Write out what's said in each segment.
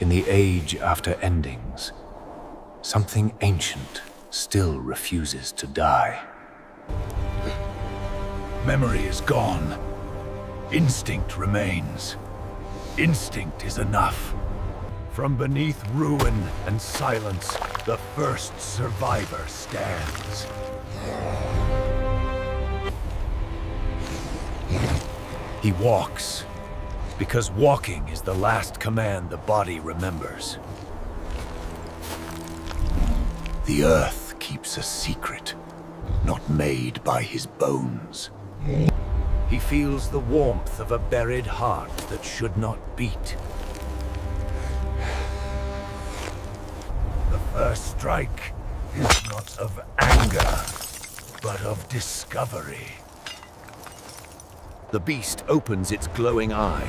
In the age after endings, something ancient still refuses to die. Memory is gone. Instinct remains. Instinct is enough. From beneath ruin and silence, the first survivor stands. He walks, because walking is the last command the body remembers. The earth keeps a secret, not made by his bones. He feels the warmth of a buried heart that should not beat. The first strike is not of anger, but of discovery. The beast opens its glowing eye,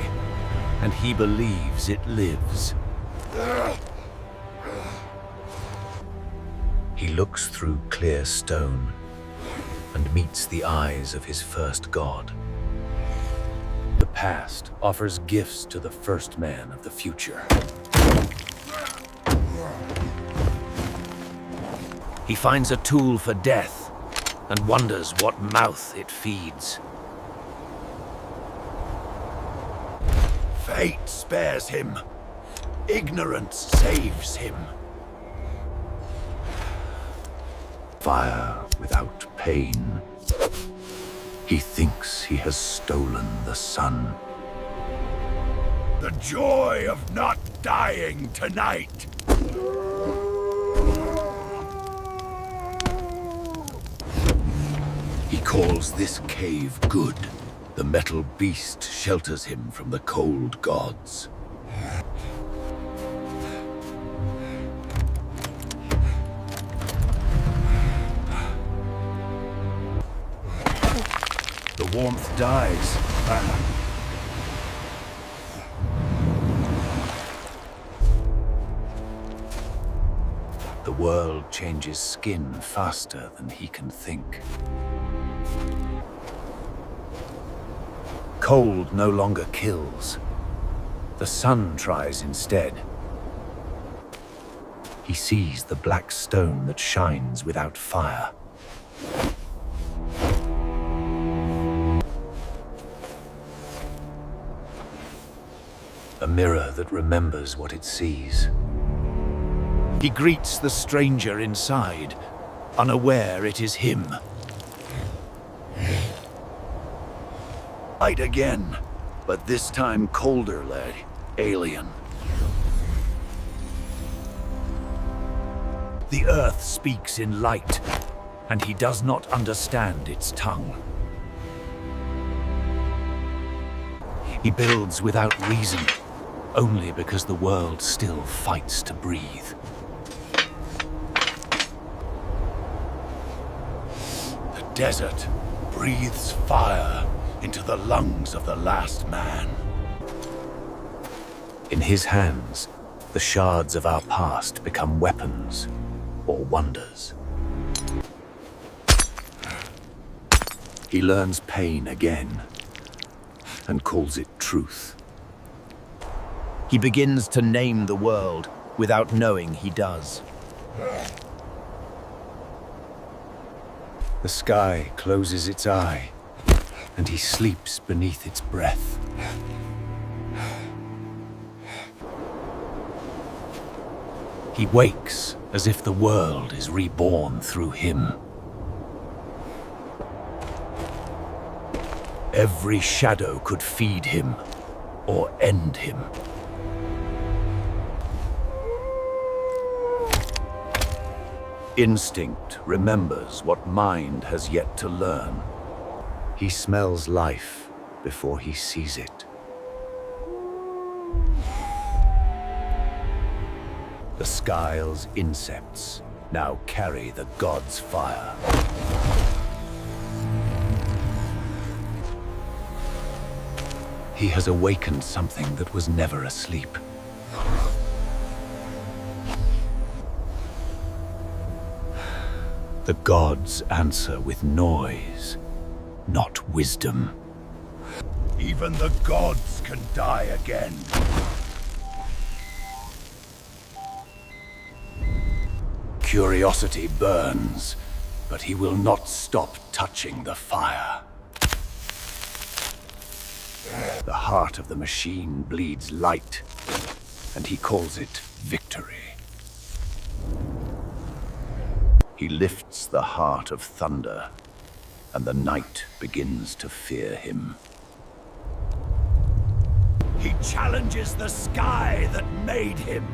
and he believes it lives. He looks through clear stone and meets the eyes of his first god. The past offers gifts to the first man of the future. He finds a tool for death and wonders what mouth it feeds. Fate spares him. Ignorance saves him. Fire without pain. He thinks he has stolen the sun. The joy of not dying tonight. He calls this cave good. The metal beast shelters him from the cold gods. The warmth dies. The world changes skin faster than he can think. Cold no longer kills. The sun tries instead. He sees the black stone that shines without fire. A mirror that remembers what it sees. He greets the stranger inside, unaware it is him. Light again, but this time colder, lad. Alien. The earth speaks in light, and he does not understand its tongue. He builds without reason, only because the world still fights to breathe. The desert breathes fire into the lungs of the last man. In his hands, the shards of our past become weapons or wonders. He learns pain again and calls it truth. He begins to name the world without knowing he does. The sky closes its eye, and he sleeps beneath its breath. He wakes as if the world is reborn through him. Every shadow could feed him or end him. Instinct remembers what mind has yet to learn. He smells life before he sees it. The sky's insects now carry the god's fire. He has awakened something that was never asleep. The gods answer with noise, not wisdom. Even the gods can die again. Curiosity burns, but he will not stop touching the fire. The heart of the machine bleeds light, and he calls it victory. He lifts the heart of thunder, and the night begins to fear him. He challenges the sky that made him.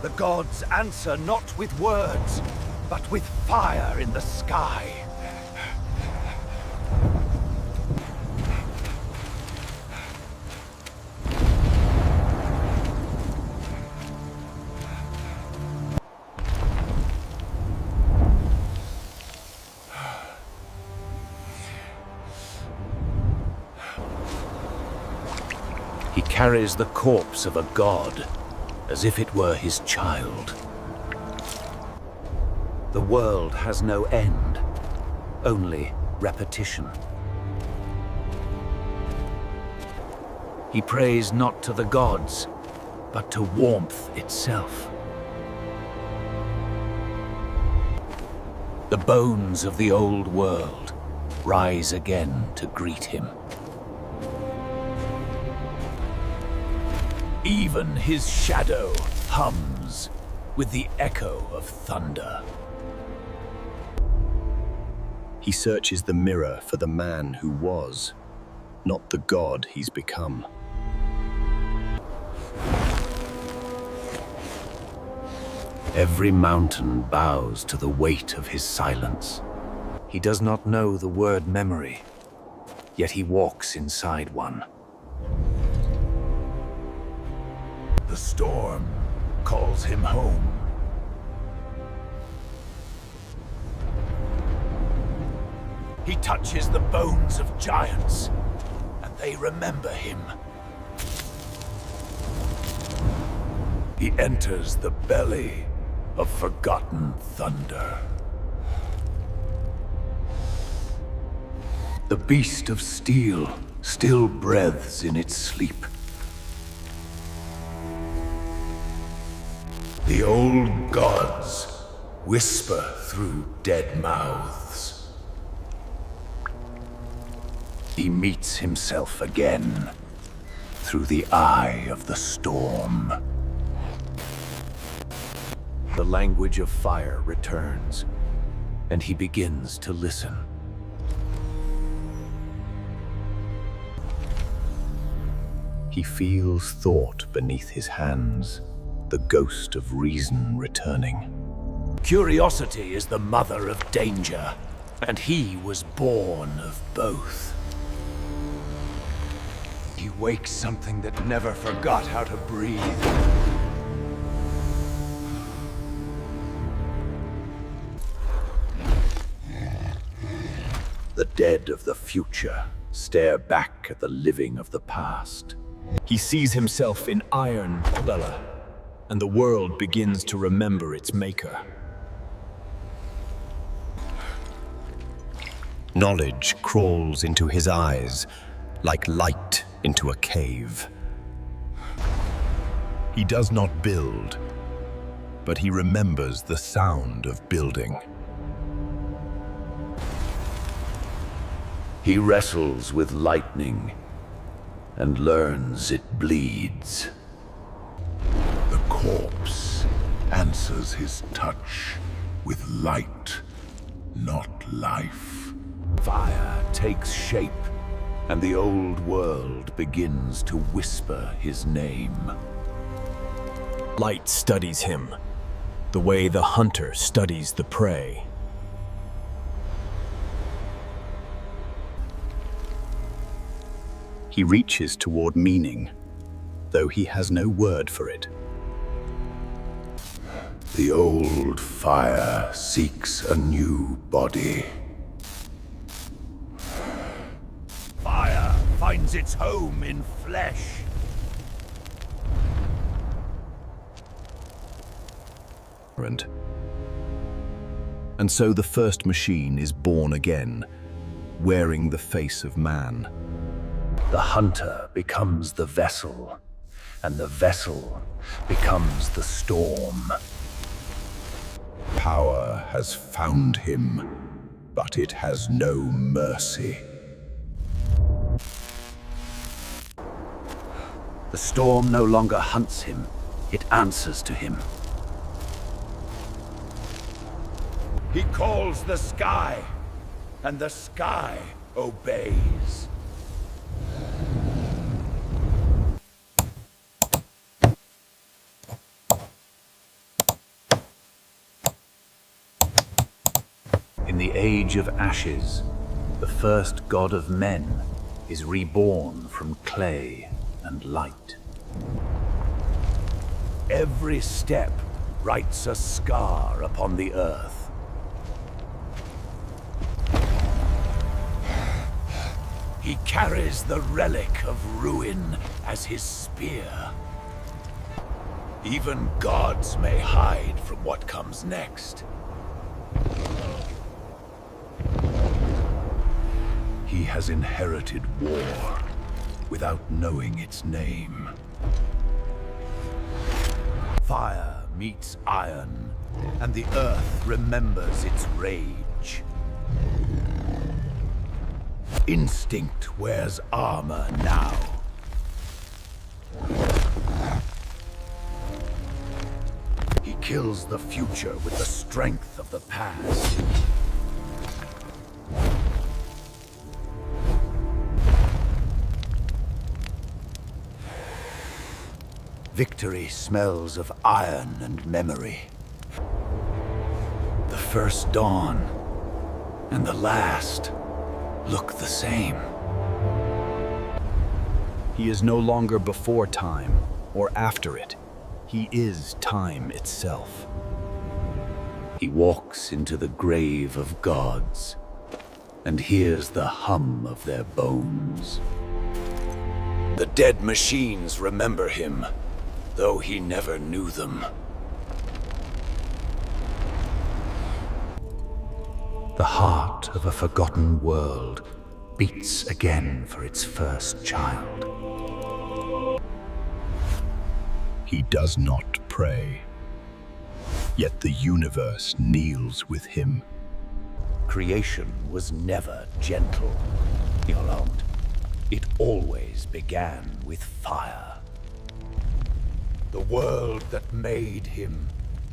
The gods answer not with words, but with fire in the sky. He carries the corpse of a god, as if it were his child. The world has no end, only repetition. He prays not to the gods, but to warmth itself. The bones of the old world rise again to greet him. Even his shadow hums with the echo of thunder. He searches the mirror for the man who was, not the god he's become. Every mountain bows to the weight of his silence. He does not know the word memory, yet he walks inside one. The storm calls him home. He touches the bones of giants, and they remember him. He enters the belly of forgotten thunder. The beast of steel still breathes in its sleep. The old gods whisper through dead mouths. He meets himself again through the eye of the storm. The language of fire returns, and he begins to listen. He feels thought beneath his hands, the ghost of reason returning. Curiosity is the mother of danger, and he was born of both. He wakes something that never forgot how to breathe. The dead of the future stare back at the living of the past. He sees himself in iron Bella, and the world begins to remember its maker. Knowledge crawls into his eyes like light into a cave. He does not build, but he remembers the sound of building. He wrestles with lightning and learns it bleeds. The corpse answers his touch with light, not life. Fire takes shape, and the old world begins to whisper his name. Light studies him, the way the hunter studies the prey. He reaches toward meaning, though he has no word for it. The old fire seeks a new body. Fire finds its home in flesh. And so the first machine is born again, wearing the face of man. The hunter becomes the vessel, and the vessel becomes the storm. Power has found him, but it has no mercy. The storm no longer hunts him, it answers to him. He calls the sky, and the sky obeys. In the age of ashes, the first god of men is reborn from clay and light. Every step writes a scar upon the earth. He carries the relic of ruin as his spear. Even gods may hide from what comes next. He has inherited war without knowing its name. Fire meets iron, and the earth remembers its rage. Instinct wears armor now. He kills the future with the strength of the past. Victory smells of iron and memory. The first dawn and the last look the same. He is no longer before time or after it. He is time itself. He walks into the grave of gods and hears the hum of their bones. The dead machines remember him, though he never knew them. The heart of a forgotten world beats again for its first child. He does not pray, yet the universe kneels with him. Creation was never gentle, Yolande. It always began with fire. The world that made him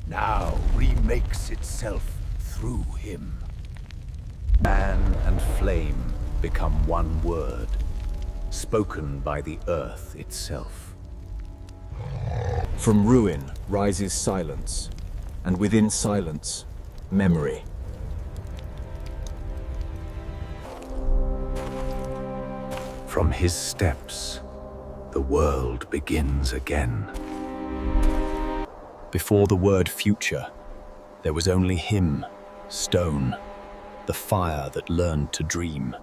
now remakes itself through him. Man and flame become one word, spoken by the earth itself. From ruin rises silence, and within silence, memory. From his steps, the world begins again. Before the word future, there was only him, stone, the fire that learned to dream.